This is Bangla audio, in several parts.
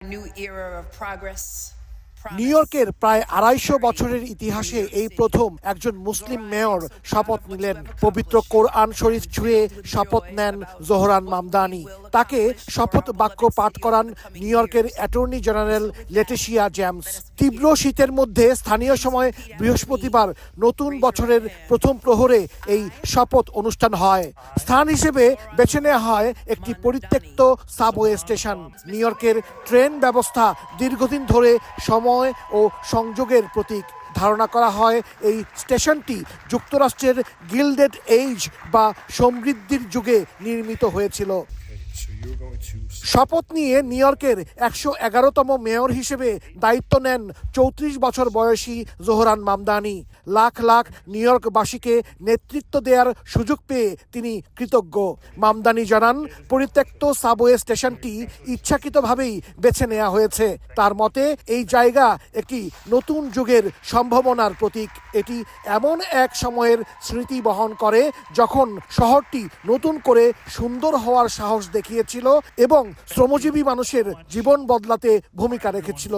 নিউ ইয়র্কের প্রায় ২৫০ বছরের ইতিহাসে এই প্রথম একজন মুসলিম মেয়র শপথ নিলেন। পবিত্র কোরআন শরীফ ছুঁয়ে শপথ নেন জোহরান মামদানি। তাকে শপথ বাক্য পাঠ করান নিউ ইয়র্কের অ্যাটর্নি জেনারেল লেটিশিয়া জেমস। তীব্র শীতের মধ্যে স্থানীয় সময় বৃহস্পতিবার নতুন বছরের প্রথম প্রহরে এই শপথ অনুষ্ঠান হয়। স্থান হিসেবে বেছে নেওয়া হয় একটি পরিত্যক্ত সাবওয়ে স্টেশন। নিউ ইয়র্কের ট্রেন ব্যবস্থা দীর্ঘদিন ধরে সময় ও সংযোগের প্রতীক। ধারণা করা হয় এই স্টেশনটি যুক্তরাষ্ট্রের গিল্ডেড এজ বা সমৃদ্ধির যুগে নির্মিত হয়েছিল। শপথ নিয়ে নিউ ইয়র্কের ১১১তম মেয়র হিসেবে দায়িত্ব নেন ৩৪ বছর বয়সী জোহরান মামদানি। লাখ লাখ নিউ ইয়র্কবাসীকে নেতৃত্ব দেওয়ার সুযোগ পেয়ে তিনি কৃতজ্ঞ। মামদানি জানান, পরিত্যক্ত সাবওয়ে স্টেশনটি ইচ্ছাকৃতভাবেই বেছে নেওয়া হয়েছে। তার মতে এই জায়গা একটি নতুন যুগের সম্ভাবনার প্রতীক। এটি এমন এক সময়ের স্মৃতি বহন করে যখন শহরটি নতুন করে সুন্দর হওয়ার সাহস দেখিয়েছিল এবং শ্রমজীবী মানুষের জীবন বদলাতে ভূমিকা রেখেছিল।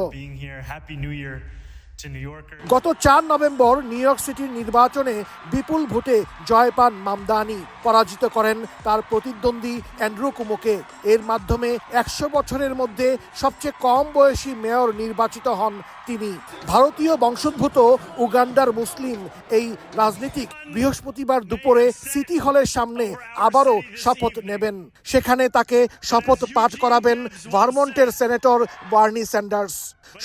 গত ৪ নভেম্বর নিউ ইয়র্ক সিটির নির্বাচনে বিপুল ভোটে জয় পান মামদানি। পরাজিত করেন তার প্রতিদ্বন্দ্বী অ্যান্ড্রু কুমোকে। এর মাধ্যমে ১০০ বছরের মধ্যে সবচেয়ে কম বয়সী মেয়র নির্বাচিত হন তিনি। ভারতীয় বংশোদ্ভূত উগান্ডার মুসলিম এই রাজনীতিক বৃহস্পতিবার দুপুরে সিটি হলের সামনে আবারও শপথ নেবেন। সেখানে তাকে শপথ পাঠ করাবেন ভারমন্টের সেনেটর বার্নি স্যান্ডার্স।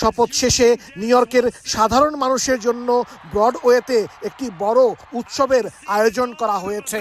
শপথ শেষে নিউ ইয়র্কের সাধারণ মানুষের জন্য ব্রডওয়েতে একটি বড় উৎসবের আয়োজন করা হয়েছে।